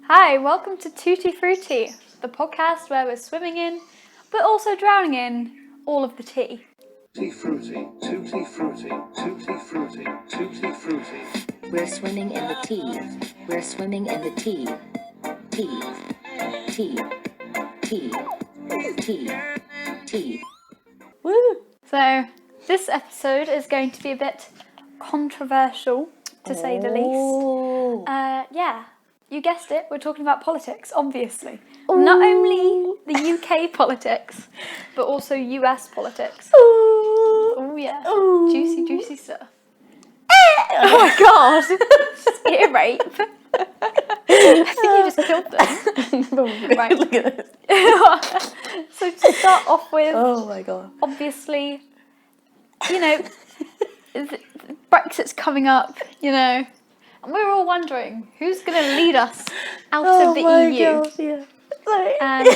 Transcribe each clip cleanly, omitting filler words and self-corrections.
Hi, welcome to Tutti Frutti, the podcast where we're swimming in, but also drowning in, all of the tea. Tutti Frutti, Tutti Frutti, Tutti Frutti, Tutti Frutti. We're swimming in the tea. We're swimming in the tea. Tea. Tea. Tea. Tea. Tea. Woo! So, this episode is going to be a bit controversial, to say the least. Yeah, you guessed it, we're talking about politics, obviously. Ooh. Not only the UK politics, but also US politics. Oh yeah. Ooh. Juicy, juicy stuff. Oh my god! Just ear rape. I think you just killed them. Right. Look at this. So to start off with, oh my god. Obviously, you know, Brexit's coming up, you know, and we're all wondering who's going to lead us out of the EU. God, yeah. And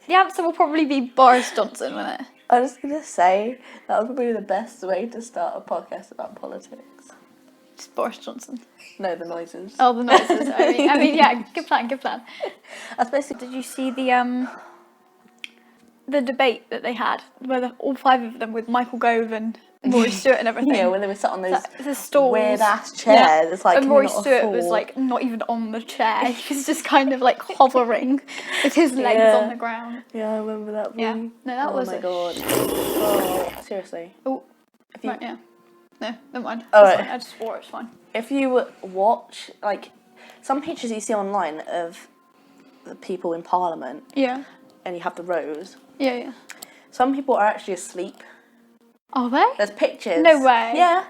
the answer will probably be Boris Johnson, won't it? I was going to say, that would be the best way to start a podcast about politics. Just Boris Johnson. No, the noises. Oh, the noises. I mean, yeah, good plan. That's basically... Did you see the debate that they had, where all five of them with Michael Gove and Rory Stewart and everything? Yeah, when they were sat on those the stalls, weird-ass chairs. Yeah. It's like, and Rory Stewart was like not even on the chair. He was just kind of like hovering with his legs on the ground. Yeah, I remember that one. Yeah, no, that was. Oh my god. Oh, seriously. Oh, right, yeah. No, never mind. Oh, It's right. fine. I just swore, it's fine. If you watch, like, some pictures you see online of the people in Parliament, Yeah. and you have the rows, Yeah. some people are actually asleep. Are they? There's pictures. No way. Yeah.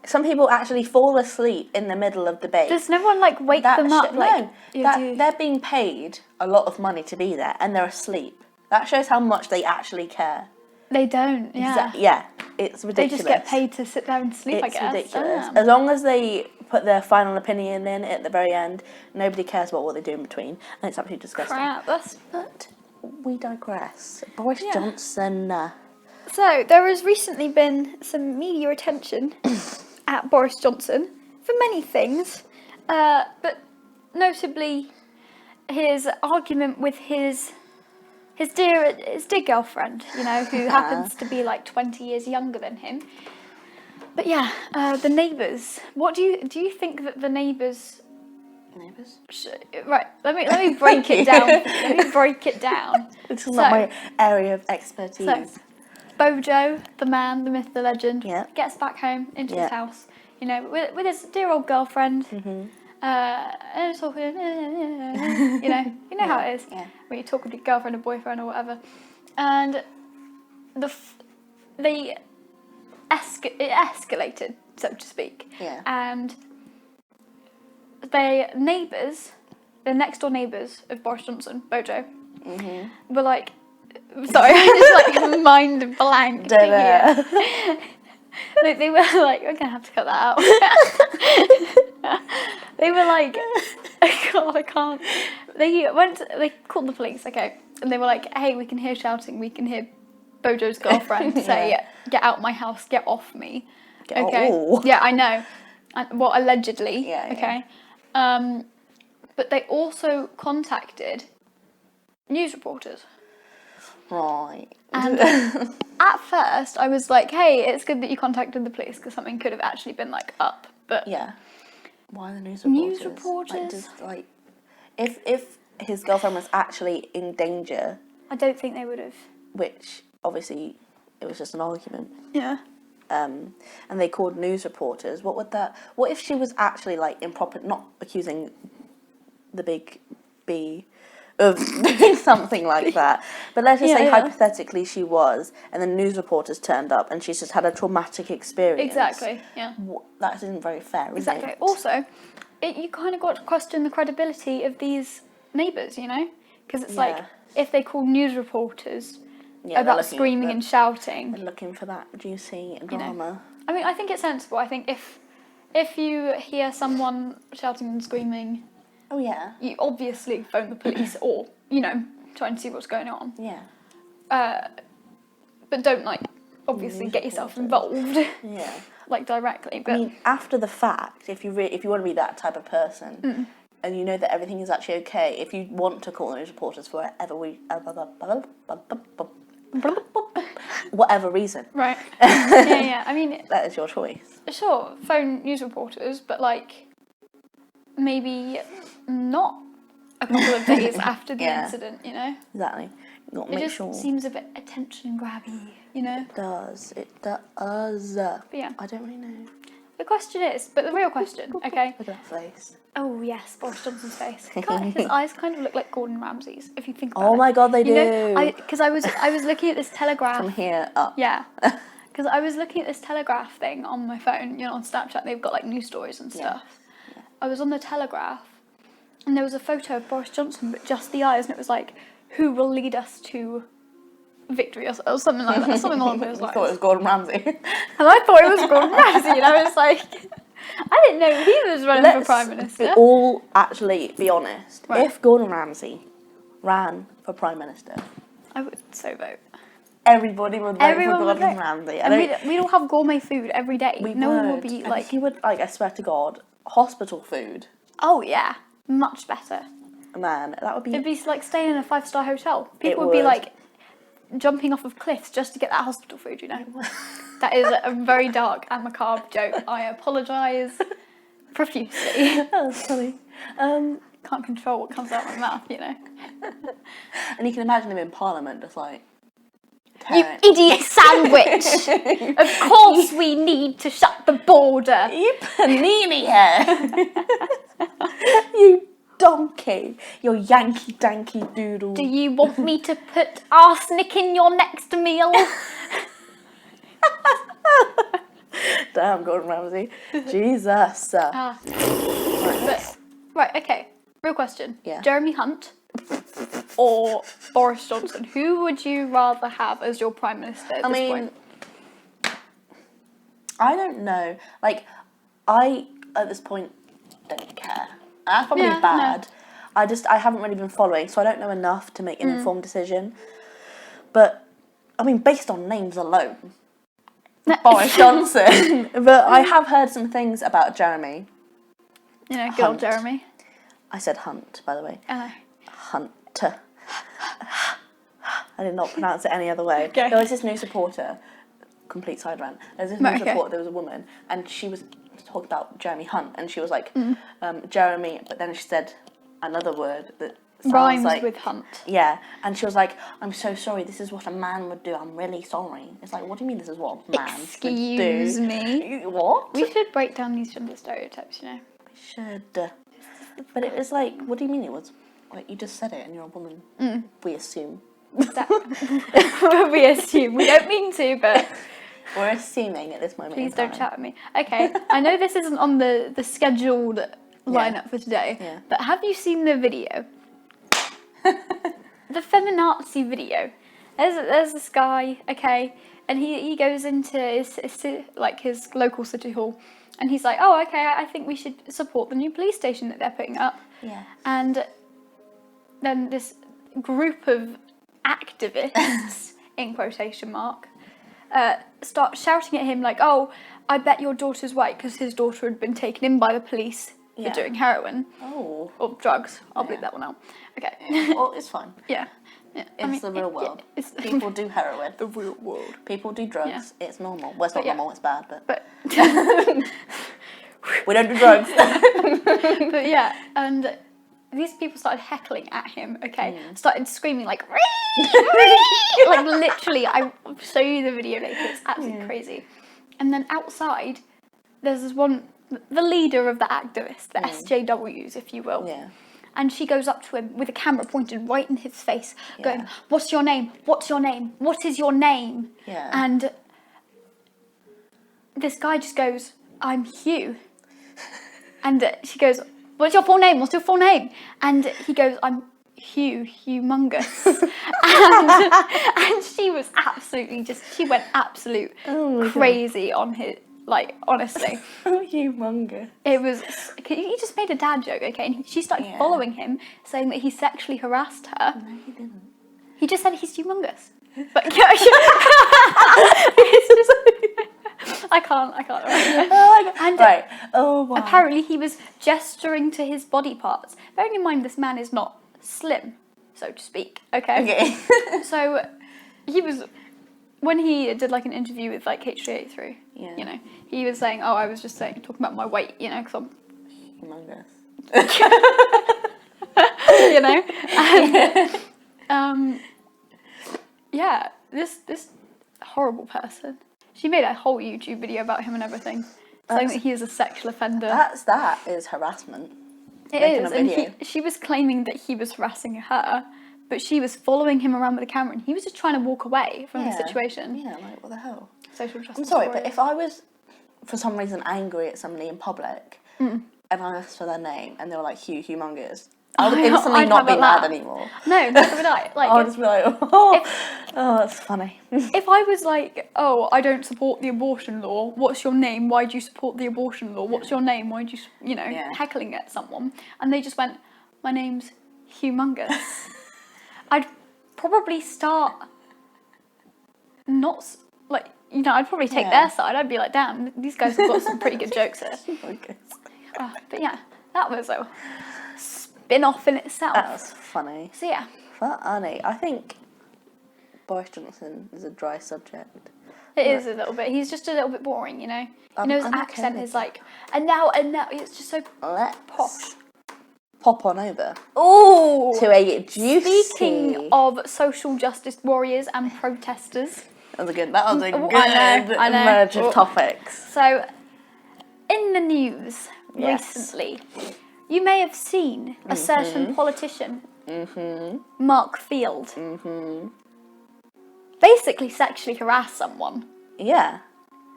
Some people actually fall asleep in the middle of debate. Does no one like wake them up? No, do. they're being paid a lot of money to be there, and they're asleep. That shows how much they actually care. They don't. Yeah. Yeah, it's ridiculous. They just get paid to sit there and sleep. I It's guess. ridiculous. Damn. As long as they put their final opinion in at the very end, nobody cares about what they do in between, and it's absolutely disgusting. Crap. But we digress. Boris Yeah. Johnson. So there has recently been some media attention at Boris Johnson for many things, but notably his argument with his dear girlfriend, you know, who happens to be like 20 years younger than him. But yeah, the neighbours. What do you think that the neighbours? Right. Let me break it down. Let me break it down. This is not my area of expertise. So, Bojo, the man, the myth, the legend, Yeah. gets back home into Yeah. his house, you know, with his dear old girlfriend, Mm-hmm. and it's talking, you know how it is, Yeah. when you talk with your girlfriend or boyfriend or whatever, and it escalated, so to speak, Yeah. and the next door neighbours of Boris Johnson, Bojo, Mm-hmm. were like, sorry, I just like mind blank. Da-da. They were like, we're gonna have to cut that out. They were like, God, I can't. They called the police, okay, and they were like, hey, we can hear shouting, we can hear Bojo's girlfriend say, Yeah. get out my house, get off me. Get- Okay. oh. Yeah, I know. Well, allegedly. Yeah, okay. But they also contacted news reporters. Right. And at first, I was like, hey, it's good that you contacted the police because something could have actually been, like, up. But Yeah. Why the news News reporters? Like, reporters? just, like, if his girlfriend was actually in danger, I don't think they would have. which obviously it was just an argument, Yeah. and they called news reporters, what if she was actually like improper, not accusing the big B of doing something like that, but let's just say hypothetically she was, and the news reporters turned up and she's just had a traumatic experience. Exactly, yeah. That isn't very fair, is Exactly. it? Also, you kind of got to question the credibility of these neighbours, you know? Because it's like, if they call news reporters about screaming and shouting. They're looking for that juicy drama. I mean, I think it's sensible. I think if you hear someone shouting and screaming, Oh yeah. you obviously phone the police or, you know, try and see what's going on. Yeah. But don't, like, obviously get yourself involved. Yeah. Like, directly. But I mean, after the fact, if you want to be that type of person, and you know that everything is actually okay, if you want to call news reporters for whatever reason, Right. Yeah. I mean, that is your choice. sure, phone news reporters, but like maybe not a couple of days after the Yeah. incident, you know? Exactly. You got to It make just sure. seems a bit attention grabby, you know? It does. But yeah. I don't really know. The question is, but the real question, okay? Look at that face. Oh yes, Boris Johnson's face. His eyes kind of look like Gordon Ramsay's, if you think about it. Oh my god, they You do. know, because I was looking at this Telegraph. From here up. Yeah. Because I was looking at this Telegraph thing on my phone, you know, on Snapchat, they've got like news stories and stuff. Yeah. I was on the Telegraph, and there was a photo of Boris Johnson, but just the eyes, and it was like, who will lead us to victory, or something like that, something along those I lines. thought it was Gordon Ramsay. And I thought it was Gordon Ramsay, and I was like, I didn't know he was running for Prime Minister. Let's all actually be honest. Right. If Gordon Ramsay ran for Prime Minister, I would so vote. everybody would vote Everyone for would Gordon vote. Ramsay. And we'd all have gourmet food every day. No one would be And like, he would, like, I swear to God, hospital food. oh yeah, much better. Man, that would be. It'd be like staying in a 5-star hotel. It People would be would. like jumping off of cliffs just to get that hospital food, you know. That is a very dark and macabre joke. I apologise profusely. That's funny. Can't control what comes out of my mouth, you know. And you can imagine him in Parliament, just like. You idiot sandwich! Of course we need to shut the border. You panini head! You donkey! You Yankee danky doodle. Do you want me to put arsenic in your next meal? Damn, Gordon Ramsay. Jesus. Right, okay. Real question. Yeah. Jeremy Hunt or Boris Johnson? Who would you rather have as your Prime Minister at this point? I don't know. Like, I, at this point, don't care. That's probably Yeah, bad. no. I haven't really been following, so I don't know enough to make an informed decision. But, I mean, based on names alone, Boris Johnson. But I have heard some things about Jeremy. You know, good old Hunt. Jeremy. I said Hunt, by the way. I Hunt. I did not pronounce it any other way. Okay. There was this news reporter, complete side rant. There was this Right, news okay. reporter, there was a woman, and she was talking about Jeremy Hunt, and she was like, Jeremy, but then she said another word that sounds rhymes like, with Hunt. yeah, and she was like, I'm so sorry, this is what a man would do, I'm really sorry. It's like, what do you mean this is what a man would do? Excuse me. What? We should break down these gender stereotypes, you know. We should. But it was like, what do you mean it was? Like, you just said it and you're a woman. We assume. We assume. We don't mean to, but We're assuming at this moment please in don't time. chat at me. Okay, I know this isn't on the scheduled lineup for today, Yeah. but have you seen the video? The feminazi video. There's this guy, okay, and he goes into his local city hall, and he's like, oh, okay, I think we should support the new police station that they're putting up. Yeah. And then this group of activists, in quotation mark, start shouting at him like, oh, I bet your daughter's white, because his daughter had been taken in by the police Yeah. for doing heroin. Oh. Or drugs. I'll bleep Yeah. that one out. Okay. Well, it's fine. Yeah. It's the real world. It's People do heroin. the real world. People do drugs. Yeah. It's normal. Well, it's not But yeah. normal, it's bad, but But we don't do drugs. but yeah, and these people started heckling at him, okay? Started screaming like, like literally, I'll show you the video later, it's absolutely crazy. And then outside, there's this one, the leader of the activists, the SJWs, if you will. Yeah. And she goes up to him with a camera pointed right in his face, going, what's your name? What's your name? What is your name? Yeah. And this guy just goes, I'm Hugh. And she goes, what's your full name? What's your full name? And he goes, I'm Hugh, humongous. and she was absolutely she went absolute crazy on his, like, honestly. Oh, humongous. It was, he just made a dad joke, okay? And she started following him, saying that he sexually harassed her. No, he didn't. He just said he's humongous. But I can't. And Right. Oh, wow. apparently he was gesturing to his body parts. Bearing in mind, this man is not slim, so to speak. Okay. So he was, when he did like an interview with like H383, Yeah. you know, he was saying, "Oh, I was just talking about my weight, you know, because I'm Humongous. you know, and yeah, this horrible person. She made a whole YouTube video about him and everything, saying that he is a sexual offender. That is harassment. It making is, a and video. she was claiming that he was harassing her, but she was following him around with a camera, and he was just trying to walk away from the situation. Yeah, like what the hell? Social justice. I'm sorry, warrior. but if I was, for some reason, angry at somebody in public, and I asked for their name, and they were like humongous, I would instantly I'd not have be a mad laugh. anymore. No, neither would I. Like, I'll just be like, oh, that's funny. if I was like, oh, I don't support the abortion law, what's your name? Why do you support the abortion law? What's your name? Why do you, Yeah. heckling at someone? And they just went, my name's humongous. I'd probably start not, I'd probably take their side. I'd be like, damn, these guys have got some pretty good jokes here. Humongous. But yeah, that was a spin-off in itself. That was funny. So yeah. Funny. I think Boris Johnson is a dry subject. It is a little bit. He's just a little bit boring, you know. His I'm okay accent with is like, and now, it's just so Let's posh. pop on over Oh, to a juicy. speaking of social justice warriors and protesters, That was a good I know. merge of topics. so in the news Yes. recently, you may have seen a certain politician, Mark Field, basically sexually harass someone. Yeah.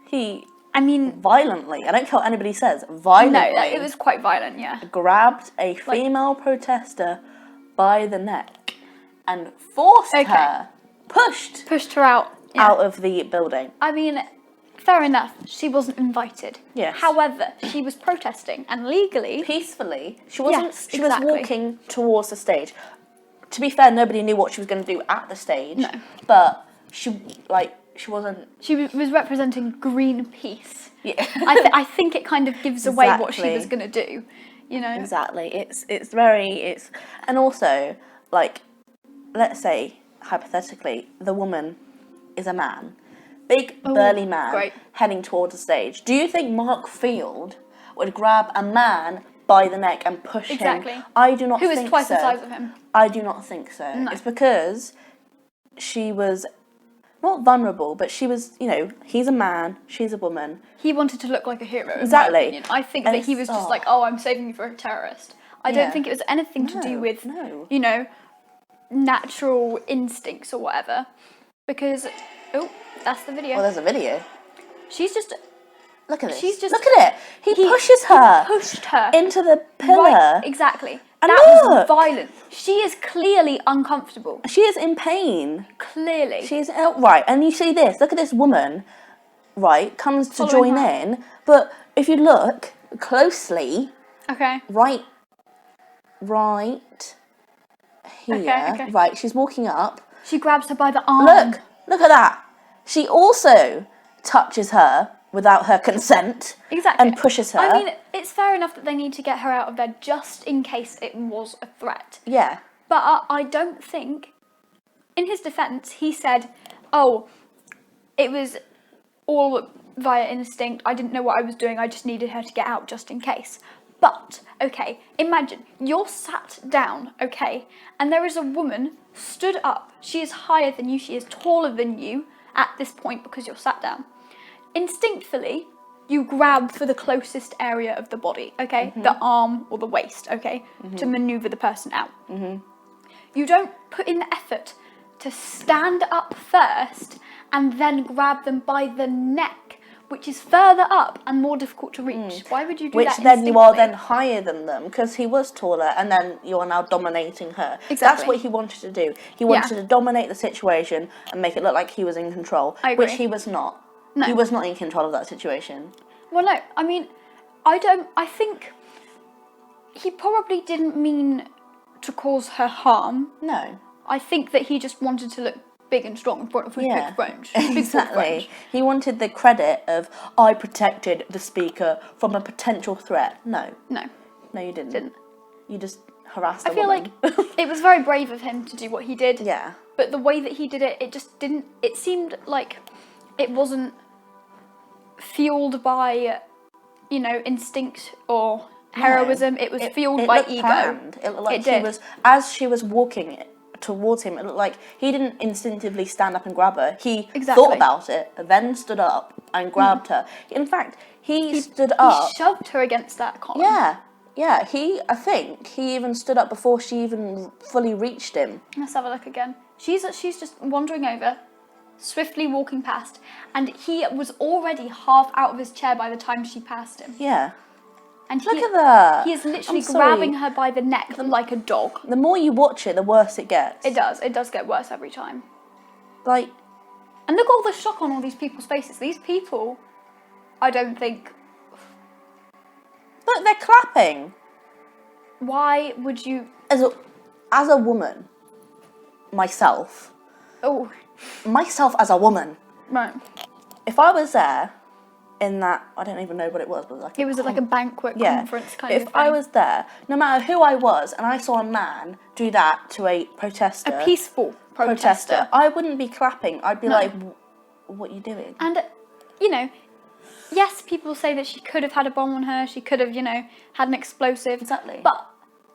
He I mean, violently, I don't care what anybody says, violently no, it was quite violent, yeah. grabbed a female protester by the neck and forced her, pushed Pushed her out. Yeah. out of the building. I mean, fair enough, she wasn't invited. Yes. However, she was protesting, and legally, Peacefully. She wasn't, Yes, she exactly. was walking towards the stage. To be fair, nobody knew what she was going to do at the stage. No. But she wasn't. she was representing Greenpeace. Yeah. I think it kind of gives away what she was Exactly. going to do, you know? Exactly. It's and also, like, let's say hypothetically the woman is a man, big burly man, great. heading towards the stage. Do you think Mark Field would grab a man by the neck and push Exactly. him? I do not Who think is twice so. the size of him. I do not think so. No. It's because she was not vulnerable, but she was, he's a man, she's a woman. He wanted to look like a hero, in Exactly. my opinion. I think And that he was it's- just like, oh, I'm saving you for a terrorist. I don't Yeah. think it was anything to do with, No. natural instincts or whatever. Because, that's the video. Well, there's a video. She's just Look at this. She's just- Look at it. He pushes her pushed her into the pillar. Right, exactly. And That was look. violent. She is clearly uncomfortable. She is in pain. Clearly. She's right, and you see this. Look at this woman. Right, comes to Following join her. in, but if you look closely, Okay. right here. Okay. Right, she's walking up. She grabs her by the arm. Look at that. She also touches her without her consent. Exactly. And pushes her. I mean, it's fair enough that they need to get her out of there just in case it was a threat. Yeah. But I don't think, in his defence, he said, oh, it was all via instinct. I didn't know what I was doing. I just needed her to get out just in case. But, okay, imagine you're sat down, okay, and there is a woman stood up. She is higher than you. She is taller than you at this point because you're sat down. Instinctively, you grab for the closest area of the body, okay? The arm or the waist, okay? To maneuver the person out. You don't put in the effort to stand up first and then grab them by the neck, which is further up and more difficult to reach. Why would you do that Which then you are instinctively? then higher than them because he was taller, and then you are now dominating her. That's Exactly. what he wanted to do. He wanted to dominate the situation and make it look like he was in control, I agree. which he was not. No. He was not in control of that situation. Well, no, I mean, I think he probably didn't mean to cause her harm. No. I think that he just wanted to look big and strong in front of his big French. Big Exactly. French. He wanted the credit of, I protected the speaker from a potential threat. No, No, you didn't. didn't. You just harassed a I feel woman. like it was very brave of him to do what he did. Yeah. But the way that he did it, it just didn't. It seemed like it wasn't fueled by, instinct or heroism. It was fueled by looked ego. planned. It looked like It did. as she was walking towards him, it looked like he didn't instinctively stand up and grab her. He Exactly. thought about it, then stood up and grabbed her. In fact, he stood up. He shoved her against that column. Yeah. I think he even stood up before she even fully reached him. Let's have a look again. She's just wandering over, swiftly walking past, and he was already half out of his chair by the time she passed him. Yeah. And Look at that. He is literally I'm sorry. grabbing her by the neck like a dog. The more you watch it, the worse it gets. It does. It does get worse every time. Like, And look at all the shock on all these people's faces. These people, I don't think. look, they're clapping. Why would you? As a woman, myself as a woman, Right. if I was there in that, I don't even know what it was, but like It was like a banquet conference kind if of thing. I was there, no matter who I was, and I saw a man do that to a protester, a peaceful protester. I wouldn't be clapping. I'd be No. like, what are you doing? And, yes, people say that she could have had a bomb on her, she could have, had an explosive. Exactly. But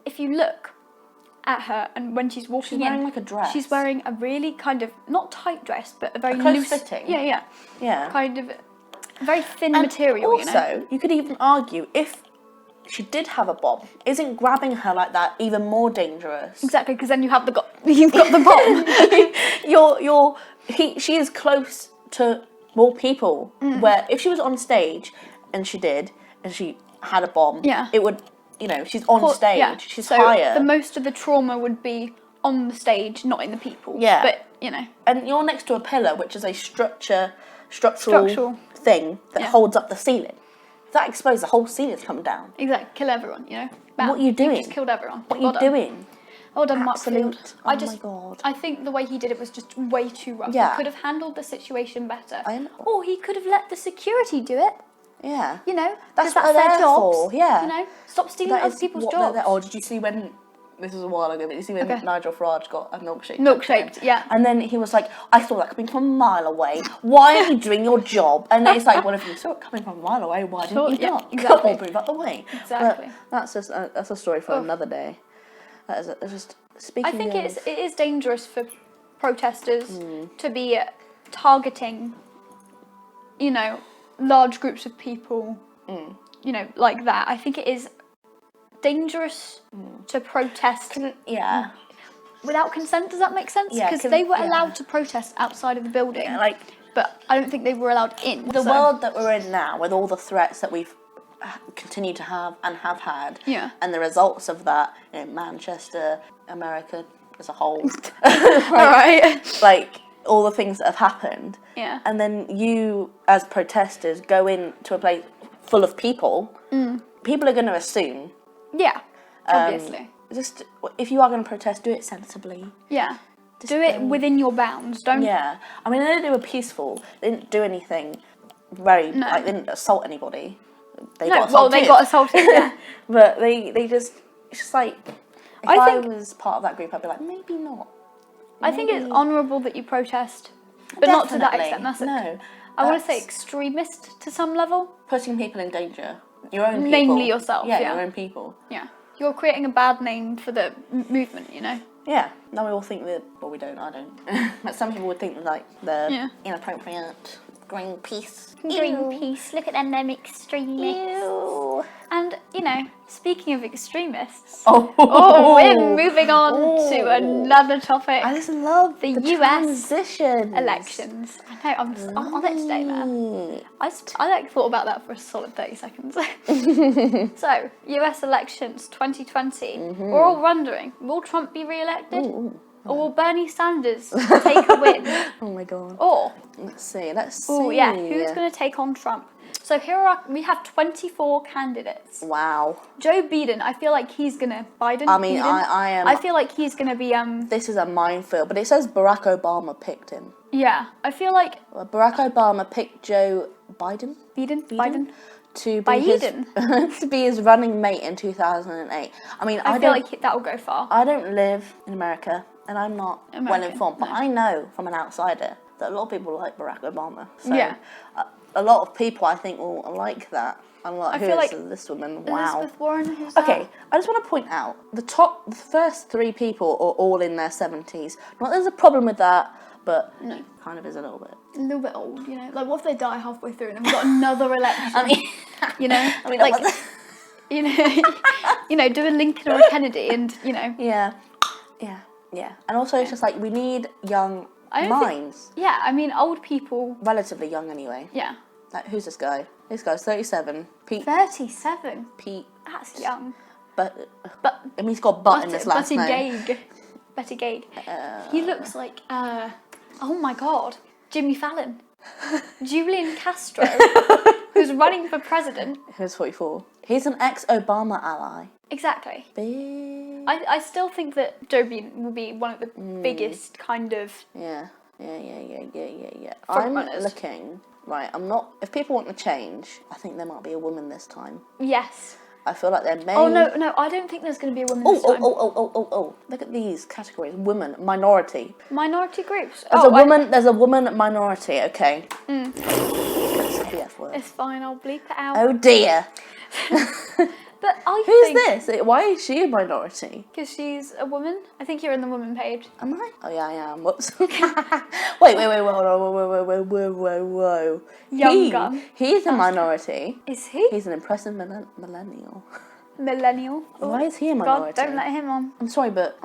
if you look at her and when she's walking She's wearing in, like a dress. she's wearing a really kind of, not tight dress, but a very close loose. fitting. Yeah. Yeah. Kind of very thin And material, also, you could even argue, if she did have a bomb, isn't grabbing her like that even more dangerous? Exactly, because then you've got the bomb. She is close to more people. Mm. Where if she was on stage and she had a bomb, Yeah. it would, she's on stage, Yeah. she's so higher. the most of the trauma would be on the stage, not in the people. Yeah. But, And you're next to a pillar, which is a structural Structural. thing that Yeah. holds up the ceiling. If that explodes, the whole ceiling's come down. exactly, kill everyone, Bam. What are you doing? You just killed everyone. What are Well you done. doing? Well done, Mark Absolute- Field. oh my God. I think the way he did it was just way too rough. Yeah. He could have handled the situation better. I know. Or he could have let the security do it. Yeah. That's what they're their there jobs. for, yeah. Stop stealing That other is people's what jobs. they're there- Oh, did you see when, this was a while ago, but did you see when Okay. Nigel Farage got a milkshake? Milkshaked, yeah. And then he was like, I saw that coming from a mile away. Why are you doing your job? And it's like, well, if you saw it coming from a mile away, why didn't you Yeah, not? exactly. Come on, move out the way. Exactly. But that's a story for another day. That is just speaking I think of... it is dangerous for protesters to be targeting, large groups of people, like that. I think it is dangerous to protest Yeah. without consent. Does that make sense? Yeah, Because they were yeah. allowed to protest outside of the building, Yeah, like... but I don't think they were allowed in. The so- world that we're in now, with all the threats that we've continued to have and have had, Yeah. and the results of that in Manchester, America as a whole, All right. like all the things that have happened, Yeah. and then you as protesters go into a place full of people, people are going to assume, Yeah. Obviously. just if you are going to protest, do it sensibly. Yeah. Do it within your bounds. Don't. Yeah, I mean, they were peaceful. They didn't do anything very, No. like, they didn't assault anybody. They No. got Well, assaulted. they got assaulted. Yeah. But they just, it's just like, if I I think- was part of that group, I'd be like, maybe not. I think it's Maybe- honourable that you protest, but not to that Definitely. extent. That's No, I want to say that's extremist to some level. putting people in danger. Your own people. Namely yourself, Yeah, yeah. your own people. Yeah. You're creating a bad name for the movement, Yeah, now we all think that, well, we don't, I don't. But some people would think that, like, they're Yeah. inappropriate. Greenpeace. Greenpeace, look at them extremists. Ew. And, speaking of extremists, Oh, we're moving on to another topic. I just love The the US transitions. elections. I know, I'm on it today, man. I thought about that for a solid 30 seconds. So, US elections 2020. We're all wondering, will Trump be re-elected? Or will Bernie Sanders take a win? Oh my god. Or, Let's see. oh yeah, who's going to take on Trump? So we have 24 candidates. Wow. Joe Biden, I feel like he's gonna Biden. I mean, Biden, I am. I feel like he's gonna be This is a minefield, but it says Barack Obama picked him. Yeah, I feel like Well, Barack Obama picked Joe Biden Biden. to be his to be his running mate in 2008. I mean, I feel like that'll go far. I don't live in America, and I'm not well American, informed, but no. I know from an outsider that a lot of people like Barack Obama. So Yeah. a lot of people I think will like that. I'm like, I who feel is like this woman? Wow. Elizabeth Warren, who's Okay, that? I just want to point out the first 3 people are all in their 70s. Not that there's a problem with that, but No. kind of is a little bit. A little bit old, you know. Like, what if they die halfway through and then we've got another election? I mean, you know, I mean, like, what the- you know, do a Lincoln or a Kennedy, and you know. yeah, and also it's just like we need young I don't think- minds, Yeah, I mean, old people. relatively young anyway. Yeah. Like, who's this guy? This guy's 37. 37. Pete, That's young. but But I mean, he's got butt in his last name. Betty Gage. He looks like, oh my God, Jimmy Fallon. Julian Castro, who's running for president. Who's 44? He's an ex-Obama ally. Exactly. Big. I still think that Joe Biden will be one of the biggest kind of. Yeah. Front I'm runners. looking. Right, I'm not. If people want to change, I think there might be a woman this time. Yes. I feel like there may. Oh no, I don't think there's going to be a woman this time. Oh! Look at these categories: women, minority. Minority groups. There's a woman minority. Okay. That's the F word. It's fine. I'll bleep it out. Oh dear. But I Who's think this? Why is she a minority? because she's a woman. I think you're in the woman page. Am I? Oh yeah, I am. Whoops. wait, whoa. Young gun. He's a minority. Is he He's an impressive millennial. millennial? Why is he a God, minority? don't let him on. I'm sorry, but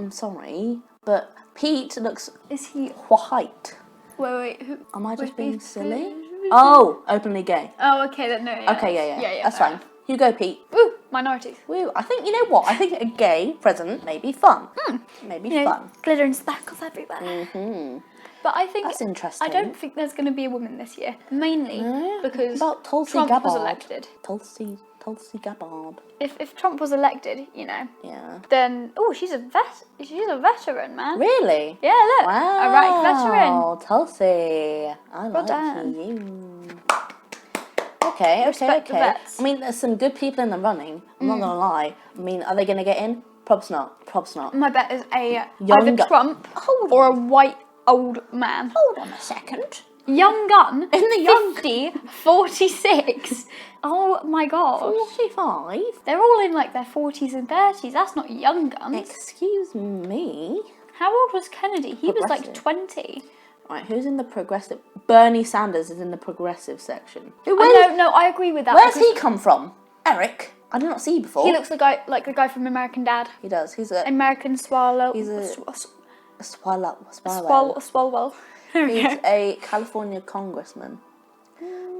Pete looks Is he? white. Wait. Who? Am I just wait, being wait, silly? wait. Oh, openly gay. Oh, okay. Then no. Yeah, Okay, yeah. Yeah. That's fine. You go, Pete. Ooh, minorities. Woo. I think, you know what? I think a gay president may be fun. Maybe You know, fun. glitter and sparkles everywhere. Mm-hmm. But I think That's interesting. I don't think there's going to be a woman this year, mainly because About Tulsi Trump was Gabbard. elected. Tulsi Gabbard. If Trump was elected, you know, Yeah. then she's a veteran, man. Really? Yeah, look, Wow. Iraq veteran. Tulsi. I like done. you. Okay. Respect the vets. I mean, there's some good people in the running. I'm not gonna lie. I mean, are they gonna get in? Probs not. My bet is either Younger- Trump Hold or a white old man. Hold on a second. Young gun. In the young- 50, 46. Oh my god. 45. They're all in like their 40s and 30s. That's not young guns. Excuse me. How old was Kennedy? He was like Progressive. 20. Right, who's in the progressive? Bernie Sanders is in the progressive section. No, I agree with that. Where's because he come from? Eric? I did not see before. He looks like the guy from American Dad. He does. He's a American Swallow. He's a- swallow. Swalwell. He's a California congressman.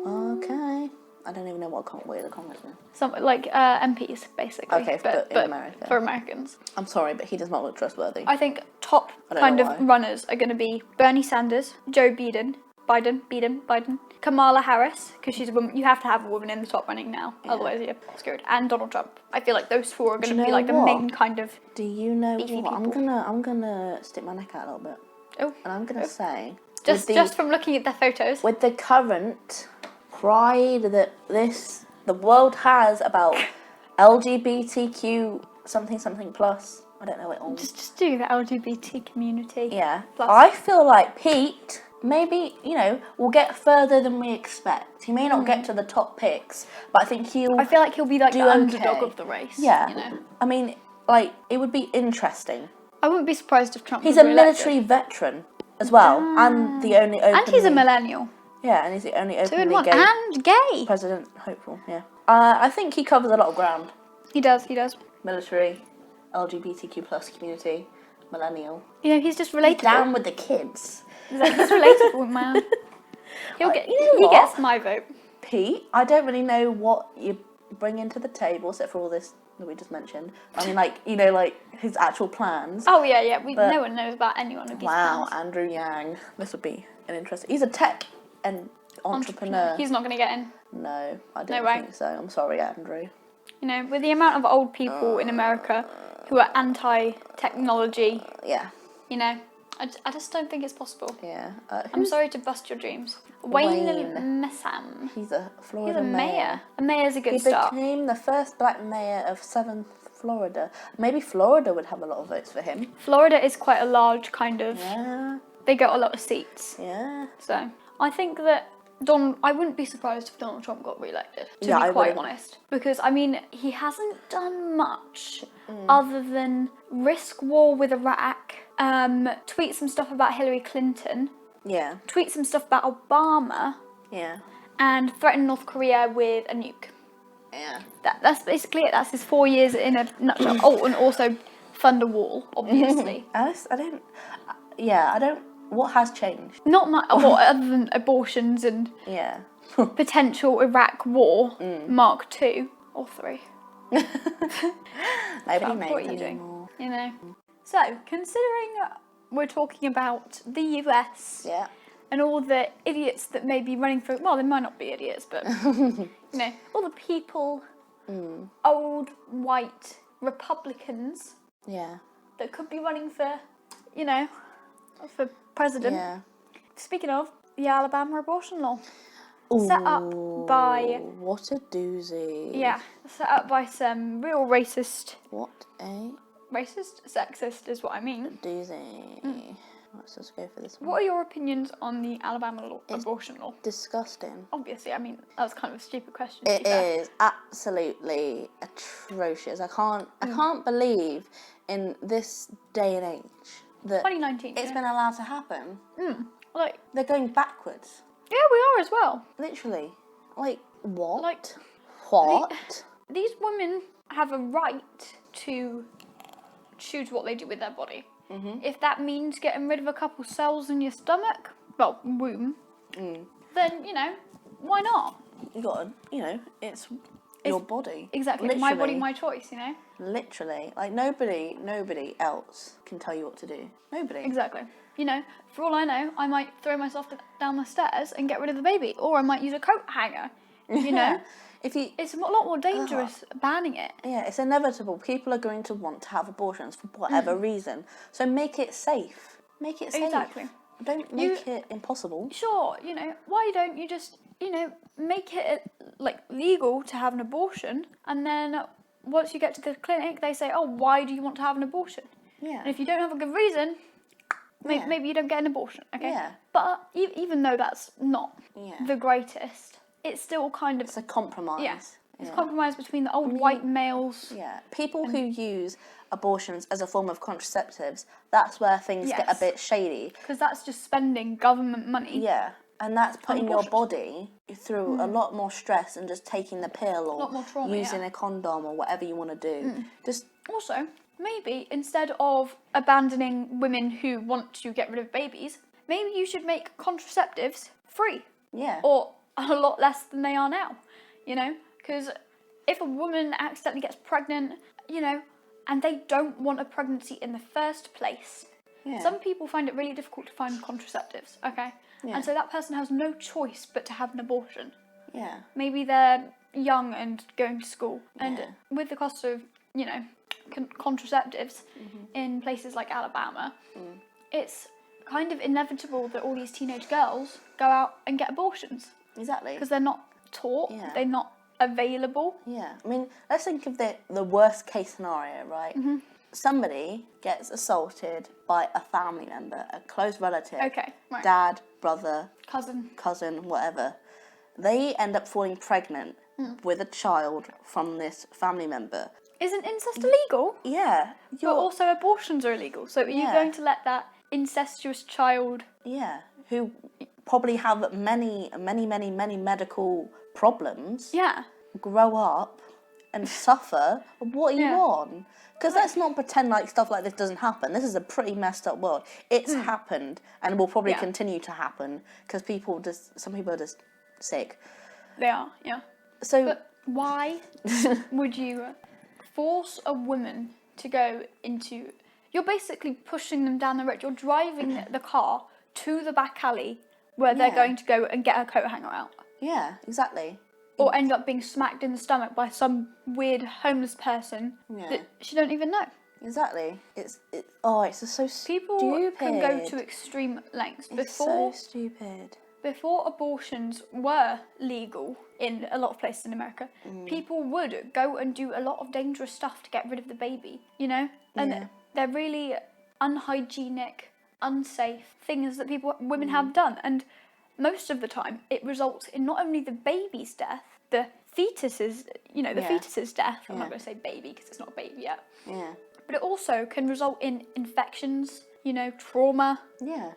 Okay. I don't even know what is a congressman. Some like MPs basically. Okay, but in America. For Americans. I'm sorry, but he does not look trustworthy. I think top I don't kind know of why. runners are going to be Bernie Sanders, Joe Biden, Kamala Harris, because she's a woman. You have to have a woman in the top running now, otherwise you're screwed. And Donald Trump. I feel like those four are going to be know like the what? main kind of. Do you know beefy what? people. I'm gonna stick my neck out a little bit, Oh, and I'm gonna say just from looking at their photos. with the current pride that the world has about LGBTQ something plus. I don't know it all. Just do the LGBT community. Yeah. Plus. I feel like Pete maybe, will get further than we expect. He may not get to the top picks, but I think he'll I feel like he'll be like do the underdog okay. of the race. Yeah. You know? I mean, it would be interesting. I wouldn't be surprised if Trump He's was a re-elected. military veteran as well, and the only openly... And he's a millennial. Yeah, and he's the only 2 in openly 1. gay And gay. president hopeful, yeah. I think he covers a lot of ground. He does. Military, LGBTQ plus community, millennial. You know, he's just relatable. Down with the kids. He's relatable, man. He what? gets my vote. Pete, I don't really know what you bring into the table except for all this that we just mentioned. I mean, his actual plans. Oh yeah. But- No one knows about any one of these. Wow, plans. Andrew Yang. This would be an interesting. He's a tech and entrepreneur. He's not going to get in. No, I don't way. think so. I'm sorry, Andrew. You know, with the amount of old people in America who are anti-technology, Yeah, you know, I just don't think it's possible. yeah. I'm sorry to bust your dreams. Wayne Wayne? Messam. He's a He's Florida a mayor. mayor. A mayor's a good He start. became the first black mayor of 7th Florida. Maybe Florida would have a lot of votes for him. Florida is quite a large kind of... Yeah, They get a lot of seats. yeah. So, I think that I wouldn't be surprised if Donald Trump got re-elected, to Yeah, be I quite wouldn't. honest. Because, I mean, he hasn't done much other than risk war with Iraq, tweet some stuff about Hillary Clinton, Yeah, tweet some stuff about Obama, yeah, and threaten North Korea with a nuke. yeah. That's basically it. That's his 4 years in a nutshell. Oh, and also fund a wall, obviously. I don't. Yeah, I don't. What has changed? Not much, what, other than abortions and Yeah. potential Iraq war, Mark 2 or 3. Nobody Trump, knows what are you doing? anymore. You know. So, considering we're talking about the US Yeah. and all the idiots that may be running for, well, they might not be idiots, but you know, all the people, old white Republicans Yeah. that could be running for, you know, for president. Yeah. Speaking of, the Alabama abortion law. Set up by, What a doozy. yeah, set up by some real racist, What a sexist is what I mean. doozy. Let's just go for this one. What are your opinions on the Alabama abortion law? Disgusting. Obviously, I mean, that was kind of a stupid question. to It be fair. is absolutely atrocious. I can't believe in this day and age that 2019. it's yeah. been allowed to happen. Like, They're going backwards. yeah, we are as well. Literally. Like, what? Like, what? These women have a right to choose what they do with their body. If that means getting rid of a couple cells in your stomach, well, womb, then, you know, why not? You gotta, it's your body. Exactly. Literally, My body, my choice, you know? Literally. Like, nobody else can tell you what to do. Nobody. Exactly. You know, for all I know, I might throw myself down the stairs and get rid of the baby, or I might use a coat hanger, you know? If you... It's a lot more dangerous banning it. Yeah, it's inevitable. People are going to want to have abortions for whatever reason. So make it safe. Make it safe. Exactly. Don't make it impossible. Sure, you know, why don't you just, you know, make it, like, legal to have an abortion, and then once you get to the clinic, they say, oh, why do you want to have an abortion? Yeah. And if you don't have a good reason, Yeah. maybe you don't get an abortion, okay? Yeah. But even though that's not Yeah. the greatest, it's still kind of... It's a compromise. Yeah. It's Yeah. a compromise between the old white males. Yeah. People who use abortions as a form of contraceptives, that's where things get a Yes. bit shady. Because that's just spending government money. Yeah. And that's putting your abortions. body through a lot more stress than just taking the pill or lot more trauma, using yeah. a condom or whatever you want to do. Just Also, maybe instead of abandoning women who want to get rid of babies, maybe you should make contraceptives free. yeah. Or a lot less than they are now, you know? Because if a woman accidentally gets pregnant, you know, and they don't want a pregnancy in the first place, Yeah. some people find it really difficult to find contraceptives, okay? Yeah. And so that person has no choice but to have an abortion. Yeah. Maybe they're young and going to school, and Yeah. with the cost of, you know, contraceptives in places like Alabama, it's kind of inevitable that all these teenage girls go out and get abortions Exactly. because they're not taught, Yeah. they're not available. Yeah, I mean, let's think of the worst case scenario, right? Somebody gets assaulted by a family member, a close relative, Okay, right. dad, brother, Cousin. cousin, whatever. They end up falling pregnant with a child from this family member. Isn't incest illegal? Yeah, But you're, also abortions are illegal. So are you Yeah. going to let that incestuous child... yeah, who probably have many medical problems, Yeah. grow up and suffer. What are you Yeah. on? Because let's not pretend like stuff like this doesn't happen. This is a pretty messed up world. It's happened and will probably Yeah. continue to happen because some people are just sick. They are, yeah. So But why would you force a woman to go into... You're basically pushing them down the road. You're driving the car to the back alley where they're Yeah. going to go and get a coat hanger out. yeah, exactly. or end up being smacked in the stomach by some weird homeless person that she don't even know. Exactly. It's just so People stupid. can go to extreme lengths. It's so stupid. Before abortions were legal in a lot of places in America, people would go and do a lot of dangerous stuff to get rid of the baby, you know? And they're really unhygienic, unsafe things that women have done. And most of the time, it results in not only the baby's death, the fetus's, fetus's death. I'm not going to say baby because it's not a baby yet. Yeah. But it also can result in infections, trauma. Yeah.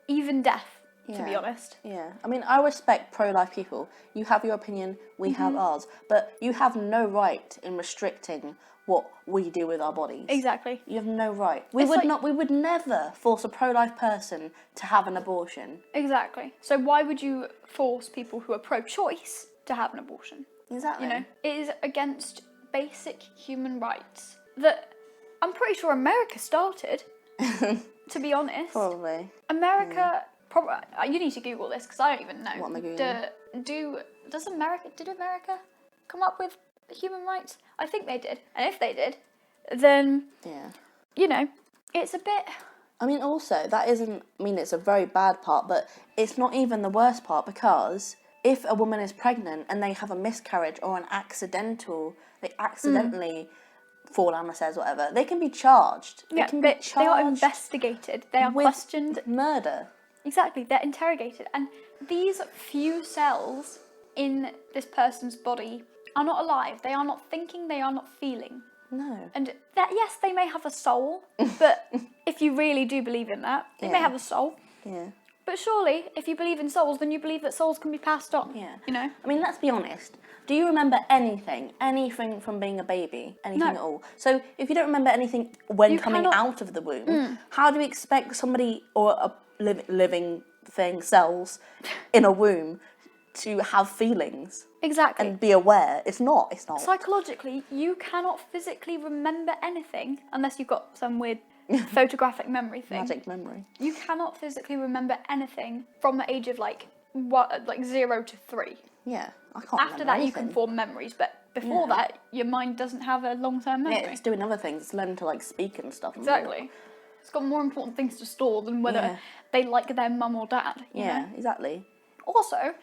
Even death. To be honest. Yeah. I mean, I respect pro-life people. You have your opinion, we have ours. But you have no right in restricting what we do with our bodies. Exactly. You have no right. We would never force a pro-life person to have an abortion. Exactly. So why would you force people who are pro-choice to have an abortion? Exactly. It is against basic human rights that I'm pretty sure America started, to be honest. Probably. America... you need to Google this because I don't even know. What am I Googling? Did America come up with human rights? I think they did. And if they did, then it's a bit. I mean, also it's a very bad part, but it's not even the worst part because if a woman is pregnant and they have a miscarriage or they accidentally fall down the stairs, whatever, they can be charged. They are investigated. They are questioned. Murder. Exactly, they're interrogated, and these few cells in this person's body are not alive. They are not thinking, they are not feeling. No. And yes, they may have a soul, but if you really do believe in that, they may have a soul. Yeah. But surely, if you believe in souls, then you believe that souls can be passed on. Yeah. I mean, let's be honest. Do you remember anything from being a baby? Anything at all? So, if you don't remember anything when coming out of the womb, how do you expect somebody or a living thing, cells, in a womb to have feelings? Exactly. And be aware? It's not. Psychologically, you cannot physically remember anything unless you've got some weird photographic memory thing. Magic memory. You cannot physically remember anything from the age of 0 to 3. Yeah, I can't. After that, you can form memories, but before that, your mind doesn't have a long-term memory. Yeah, it's doing other things. It's learning to speak and stuff. Exactly. It's got more important things to store than whether they like their mum or dad. You know? Exactly. Also,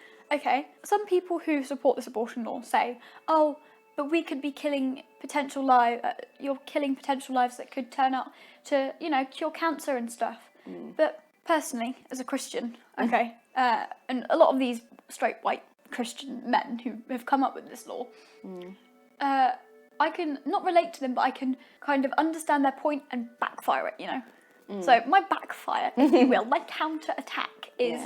some people who support this abortion law say, "Oh, but we could be killing potential lives. You're killing potential lives that could turn out to, cure cancer and stuff." But personally, as a Christian, and a lot of these straight white Christian men who have come up with this law, I can not relate to them, but I can kind of understand their point and backfire it. So my backfire, if you will, my counter-attack is,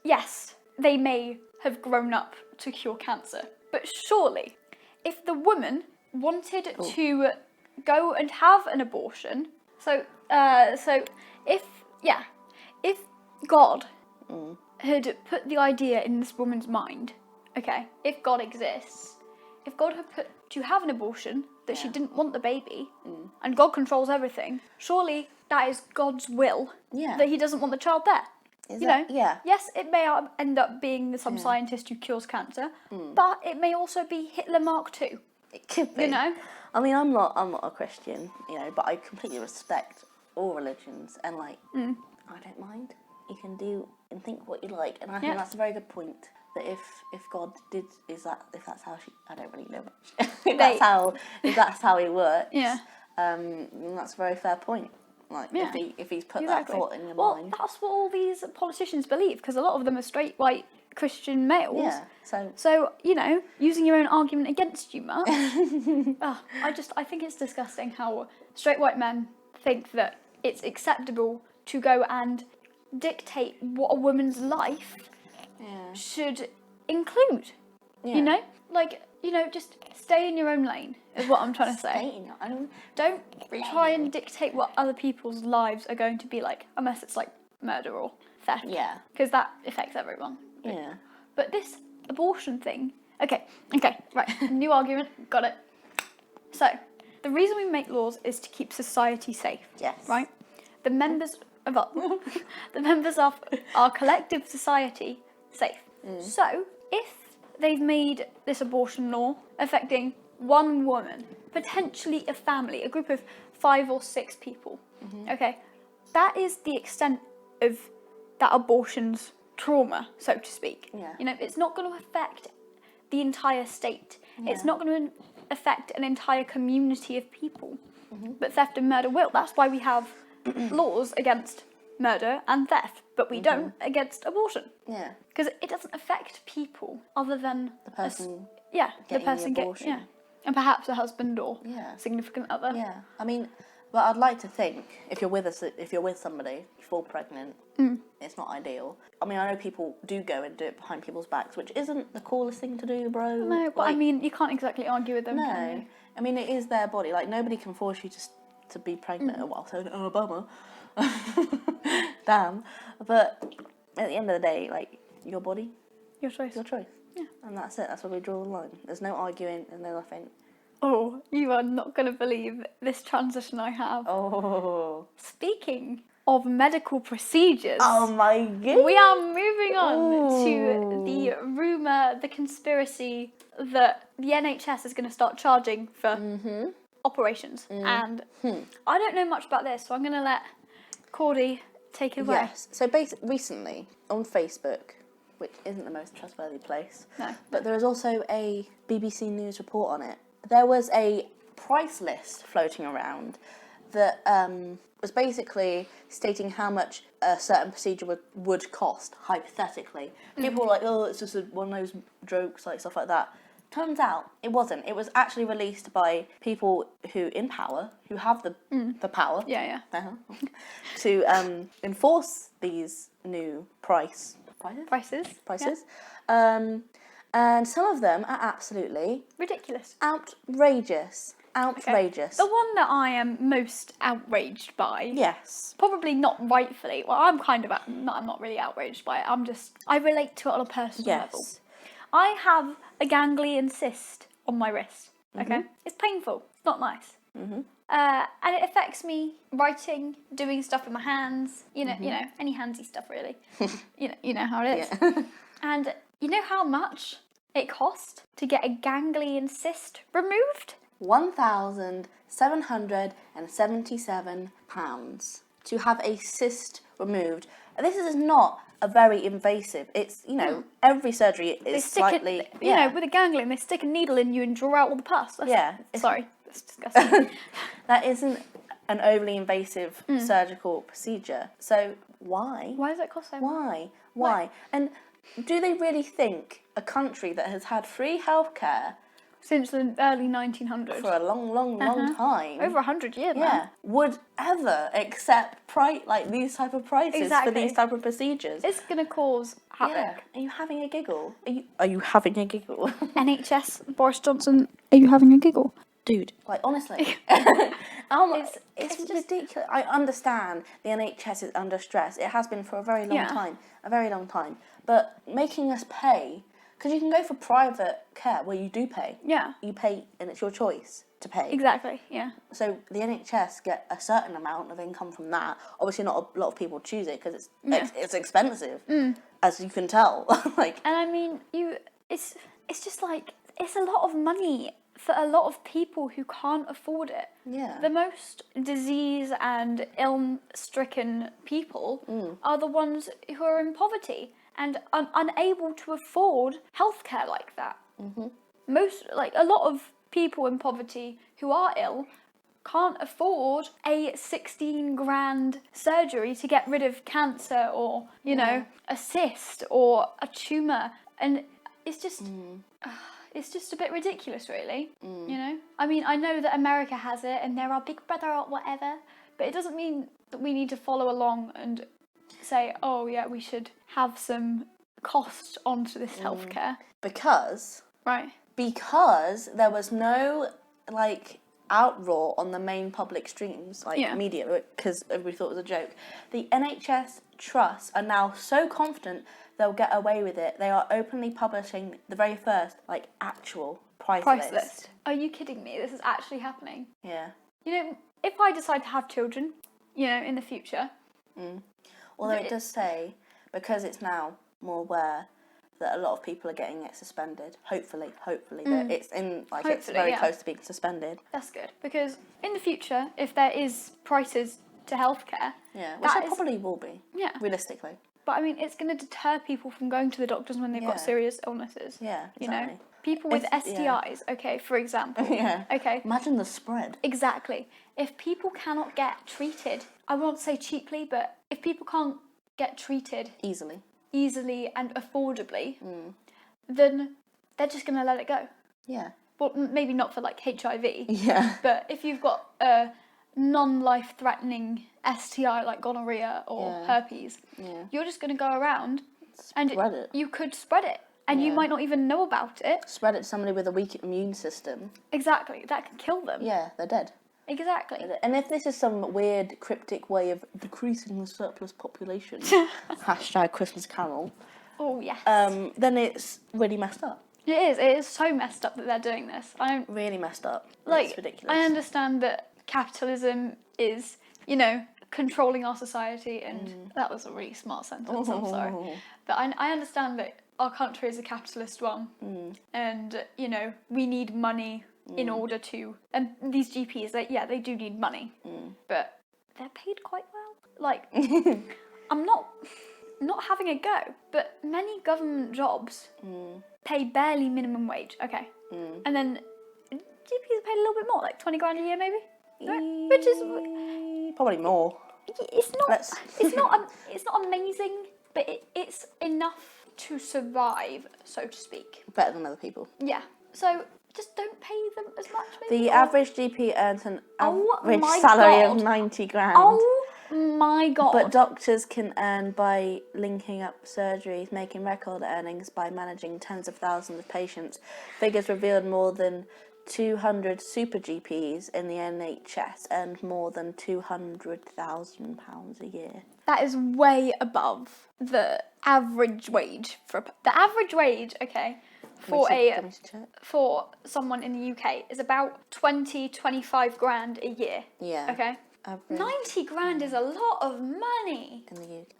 yes, they may have grown up to cure cancer, but surely, if the woman wanted to go and have an abortion, so if God had put the idea in this woman's mind, if God exists, if God had put to have an abortion that she didn't want the baby, and God controls everything, surely that is God's will that he doesn't want the child there. Yes, it may end up being some scientist who cures cancer, but it may also be Hitler Mark II. It could be. I mean, I'm not a Christian, but I completely respect all religions, and I don't mind. You can do and think what you like, and I think that's a very good point. That if God if that's how I don't really know much. if that's how he works, then that's a very fair point. If he's put that thought in your mind. Well, that's what all these politicians believe, because a lot of them are straight white Christian males. Yeah. So using your own argument against you, Mark. I think it's disgusting how straight white men think that it's acceptable to go and dictate what a woman's life should include. Just stay in your own lane is what I'm trying to say. Stay in your own Don't try and dictate what other people's lives are going to be like, unless it's like murder or theft. Yeah. Because that affects everyone. Yeah. But this abortion thing. Okay, right. New argument. Got it. So, the reason we make laws is to keep society safe. Yes. Right? The members of our collective society safe. So, if they've made this abortion law affecting one woman, potentially a family, a group of 5 or 6 people. Okay, that is the extent of that abortion's trauma, so to speak. Yeah. You know, it's not going to affect the entire state. It's Yeah. not going to affect an entire community of people. But theft and murder will. That's why we have laws against murder and theft, but we don't against abortion. Yeah. Because it doesn't affect people other than The person. the getting the person abortion. yeah, and perhaps a husband or Yeah. significant other. Yeah. I mean, but I'd like to think if you're with somebody, you fall pregnant, it's not ideal. I mean, I know people do go and do it behind people's backs, which isn't the coolest thing to do, bro. No, but I mean, you can't exactly argue with them, can no. you? I mean, it is their body. Like, nobody can force you to be pregnant. Well, so oh, bummer. Damn. But at the end of the day, like, your body, Your choice. your choice. Yeah. And that's it. That's where we draw the line. There's no arguing and no nothing. Oh, you are not going to believe this transition I have. Oh. Speaking of medical procedures, Oh my god. we are moving on to the rumour, the conspiracy that the NHS is going to start charging for operations. And I don't know much about this, so I'm going to let Cordy take it away. Yes. So recently on Facebook, which isn't the most trustworthy place, No. but there is also a BBC News report on it. There was a price list floating around that was basically stating how much a certain procedure would cost, hypothetically. People were like, oh, it's just one of those jokes, like stuff like that. Turns out it wasn't. It was actually released by people who in power, who have the power Yeah. to enforce these new prices. Prices. And some of them are absolutely Ridiculous. outrageous. Okay. Outrageous. The one that I am most outraged by, Yes. probably not rightfully, well, I'm not really outraged by it, I relate to it on a personal level. Yes. I have a ganglion cyst on my wrist, okay? It's painful, it's not nice. And it affects me writing, doing stuff with my hands, you know, any handsy stuff really. you know how it is. Yeah. And you know how much it cost to get a ganglion cyst removed? £1,777 to have a cyst removed. This is not a very invasive. It's, every surgery is slightly... with a ganglion, they stick a needle in you and draw out all the pus. Sorry, that's disgusting. That isn't an overly invasive surgical procedure. So why? Why does it cost so much? Why? And do they really think a country that has had free healthcare Since the early 1900s. for a long time, Over 100 years now. yeah, would ever accept these type of prices Exactly. for these type of procedures? It's going to cause havoc. Yeah. Are you having a giggle? Are you having a giggle? NHS, Boris Johnson, are you having a giggle? Dude, like, honestly, it's just ridiculous. I understand the NHS is under stress. It has been for a very long time. But making us pay, because you can go for private care where you do pay. Yeah. You pay, and it's your choice to pay. Exactly, yeah. So the NHS get a certain amount of income from that. Obviously, not a lot of people choose it because it's expensive, as you can tell. And I mean, it's just like, it's a lot of money for a lot of people who can't afford it. Yeah. The most disease and ill-stricken people are the ones who are in poverty and unable to afford healthcare like that. A lot of people in poverty who are ill can't afford a 16 grand surgery to get rid of cancer or, a cyst or a tumour. And it's just... It's just a bit ridiculous, really, I mean, I know that America has it and they're our big brother or whatever, but it doesn't mean that we need to follow along and say, oh, yeah, we should have some cost onto this healthcare. Because there was no, outroar on the main public streams, media, because everybody thought it was a joke. The NHS trusts are now so confident they'll get away with it. They are openly publishing the very first, actual price list. Are you kidding me? This is actually happening. Yeah. If I decide to have children, in the future... Although it does say, because it's now more aware, that a lot of people are getting it suspended. Hopefully, Mm. that it's in it's Hopefully, very yeah. close to being suspended. That's good, because in the future, if there is prices to healthcare, Yeah, which that there is- probably will be. Yeah. Realistically. But I mean, it's going to deter people from going to the doctors when they've got Yeah. serious illnesses. Yeah, You know, exactly. people with If- yeah. STIs. Okay, for example. Yeah. Okay. Imagine the spread. Exactly. If people cannot get treated, I won't say cheaply, but if people can't get treated Easily. easily and affordably, then they're just going to let it go. Yeah. Well, maybe not for like HIV, Yeah. but if you've got a non-life-threatening STI like gonorrhea or Yeah. herpes, Yeah. you're just going to go around and Spread it. you could spread it, and you Yeah. might not even know about it. Spread it to somebody with a weak immune system. Exactly, that can kill them. Yeah, they're dead. Exactly. And if this is some weird cryptic way of decreasing the surplus population, hashtag Christmas Carol, Oh yes. then it's really messed up. It is. It is so messed up that they're doing this. I don't Really messed up. like. It's ridiculous. I understand that capitalism is, controlling our society, and that was a really smart sentence. I'm sorry, but I understand that our country is a capitalist one, and we need money in order to. And these GPs, they do need money, but they're paid quite well. Like, I'm not having a go, but many government jobs pay barely minimum wage. Okay, and then GPs are paid a little bit more, like 20 grand a year, maybe. Right? Which is probably more. it's not Let's- it's not amazing, but it's enough to survive, so to speak. Better than other people. Yeah. So just don't pay them as much. Maybe, The or- average GP earns an Oh average my salary of God. 90 grand. Oh my god. But doctors can earn by linking up surgeries, making record earnings by managing tens of thousands of patients. Figures revealed more than 200 super GPs in the NHS earned more than £200,000 a year. That is way above the average wage the average wage. Okay, for for someone in the UK is about 25 grand a year. Yeah. Okay. Average 90 grand is a lot of money. in the UK.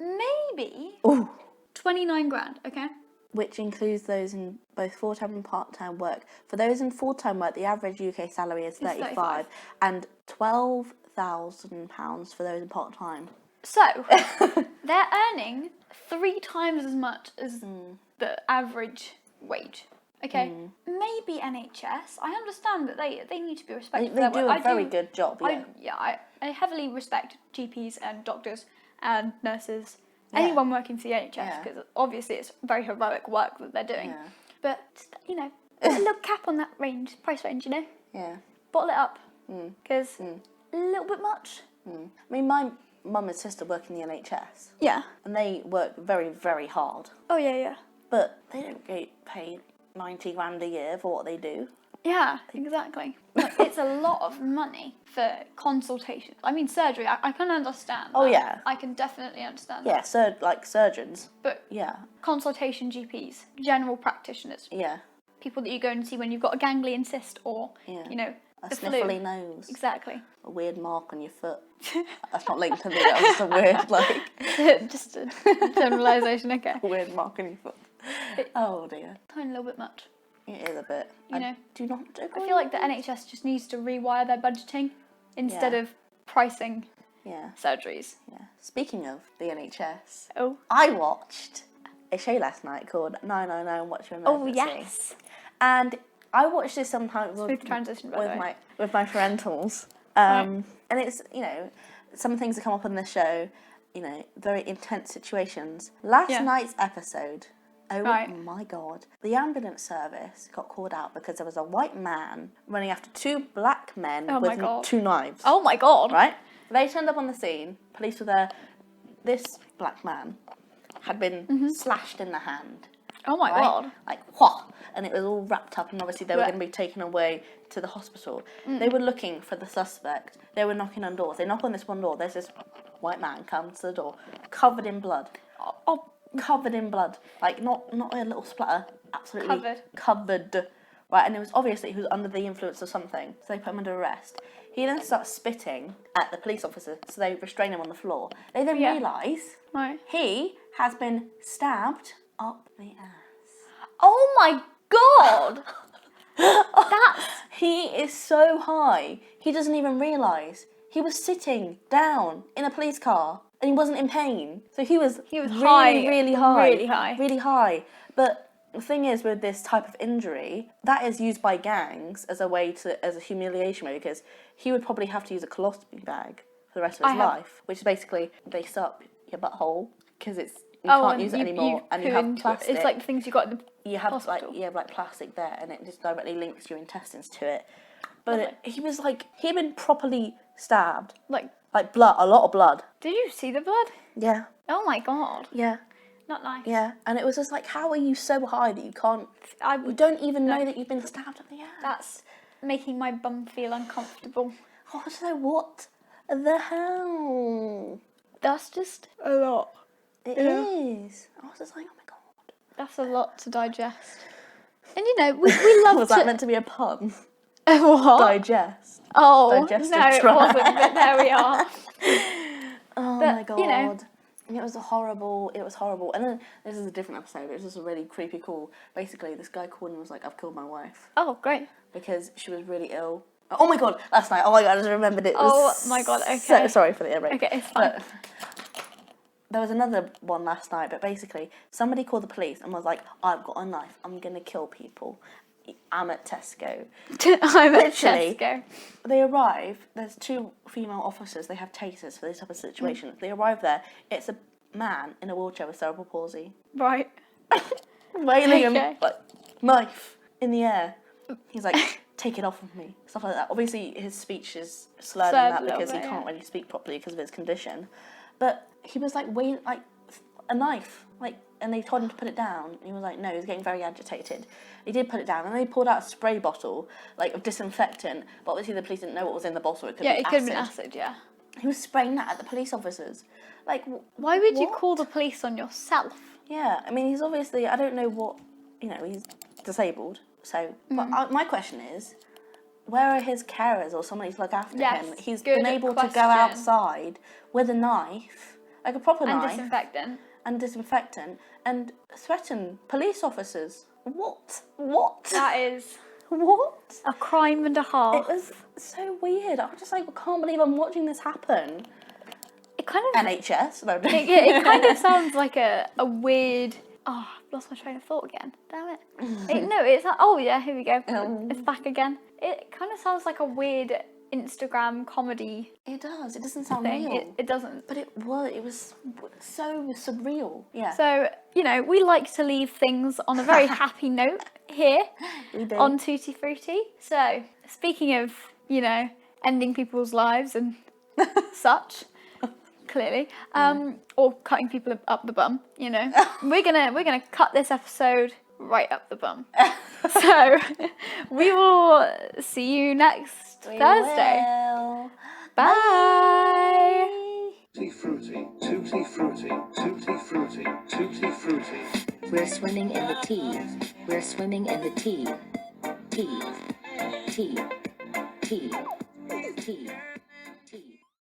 Maybe Ooh. 29 grand. Okay. Which includes those in both full-time and part-time work. For those in full-time work, the average UK salary is 35 and £12,000 for those in part-time. So they're earning 3 times as much as the average wage. Okay, maybe NHS. I understand that they need to be respected. They for do their work. a very good job, yeah. I heavily respect GPs and doctors and nurses. Yeah. Anyone working for the NHS, Yeah. because obviously it's very heroic work that they're doing. Yeah. But just, put a little cap on that price range. Yeah. Bottle it up, because a little bit much. I mean, my mum and sister work in the NHS, Yeah. and they work very, very hard. Oh yeah. But they don't get paid 90 grand a year for what they do. Yeah, exactly. Like, it's a lot of money for consultations. I mean, surgery, I can understand. Oh, that. yeah. I can definitely understand Yeah, that. surgeons. But Yeah. consultation GPs, general practitioners, Yeah. people that you go and see when you've got a ganglion cyst or, Yeah. A the sniffly flu. nose. Exactly. A weird mark on your foot. That's not linked to me, that was a weird, Just a generalisation, okay. weird mark on your foot. Oh dear. Tiny little bit much. It is a bit. I do not agree. I feel like the NHS just needs to rewire their budgeting instead Yeah. of pricing Yeah. surgeries. Yeah. Speaking of the NHS, Oh. I watched a show last night called 999 Watch Your Emergency. Oh, yes. And I watched this sometimes Smooth transition, by the way. with my parentals. Right. And it's, some things that come up in the show, very intense situations. Last Yeah. night's episode, oh Right. my God, the ambulance service got called out because there was a white man running after 2 black men Oh my with God. 2 knives. Oh my god. Right? They turned up on the scene, police were there. This black man had been slashed in the hand. Oh my Right? god. Like, whah! And it was all wrapped up, and obviously they were Yeah. going to be taken away to the hospital. They were looking for the suspect. They were knocking on doors. They knock on this one door. There's this white man comes to the door, covered in blood. Oh, Covered in blood. Like, not a little splatter. Absolutely Covered. covered. Right, and it was obvious that he was under the influence of something. So they put him under arrest. He then starts spitting at the police officer, so they restrain him on the floor. They then Yeah. realise right. he has been stabbed up the ass. Oh my god! That's He is so high, he doesn't even realise. He was sitting down in a police car and he wasn't in pain. So he was really, high, really high. really high. Really high. But the thing is, with this type of injury, that is used by gangs as a humiliation way, because he would probably have to use a colostomy bag for the rest of his life, which is basically they suck up your butthole because you can't use it anymore, and you have plastic. It's like the things you got in the You have hospital. like plastic there, and it just directly links your intestines to it. But he'd been properly stabbed, Like, blood, a lot of blood. did you see the blood? Yeah, Oh my god. yeah, Not nice. yeah. And it was just like, how are you so high that you can't? You don't even know that you've been stabbed at the ass. That's making my bum feel uncomfortable. I was like, what the hell? That's just a lot. It is. I was just like, oh my god. That's a lot to digest. And we love Was to... that meant to be a pun? What? Digest. Oh, Digestive no, it tract. wasn't, but there we are. Oh But, my god. It was horrible. It was horrible. And then this is a different episode. It was just a really creepy call. Basically, this guy called and was like, I've killed my wife. Oh, great. Because she was really ill. Oh my god, last night. Oh my god, I just remembered it. It was Oh my god, okay. So sorry for the ear break. Okay, it's fine. But there was another one last night, but basically, somebody called the police and was like, I've got a knife. I'm going to kill people. I'm at Tesco. I'm at Literally. Tesco. They arrive, there's 2 female officers, they have tasers for this type of situation. They arrive there, it's a man in a wheelchair with cerebral palsy, Right. wailing him, Okay. like, knife in the air. He's like, take it off of me, stuff like that. Obviously, his speech is slurred Slurred in that a little because he bit, can't yeah. really speak properly because of his condition. But he was like, waiting, like, a knife, like, and they told him to put it down. And he was like, no, he was getting very agitated. He did put it down, and then he pulled out a spray bottle, like, of disinfectant. But obviously, the police didn't know what was in the bottle. It could be It could have acid. been acid, yeah. He was spraying that at the police officers. Like, Why would you what? call the police on yourself? Yeah, I mean, he's obviously, I don't know what, he's disabled. So, but my question is, where are his carers or somebody to look after Yes, him? He's good been able to question. go outside with a knife, like a proper And knife, disinfectant. and disinfectant, and threaten police officers. What? What? That is What? a crime and a half. It was so weird. I was just like, I can't believe I'm watching this happen. It kind of... NHS? No, It kind of sounds like a weird... Oh, I've lost my train of thought again. Damn it. It's not... Oh, yeah, here we go. It's back again. It kind of sounds like a weird Instagram comedy It does. It doesn't sound thing. real. It doesn't. But it was so surreal. Yeah. So, we like to leave things on a very happy note here We do. on Tutti Frutti. So, speaking of, ending people's lives and such, clearly, or cutting people up the bum, we're gonna cut this episode right up the bum. So, we will see you next Thursday. Will. Bye. Tutti frutti, tutti frutti, tutti frutti, tutti frutti. We're swimming in the tea. We're swimming in the tea. Tea. Tea. Tea. Tea.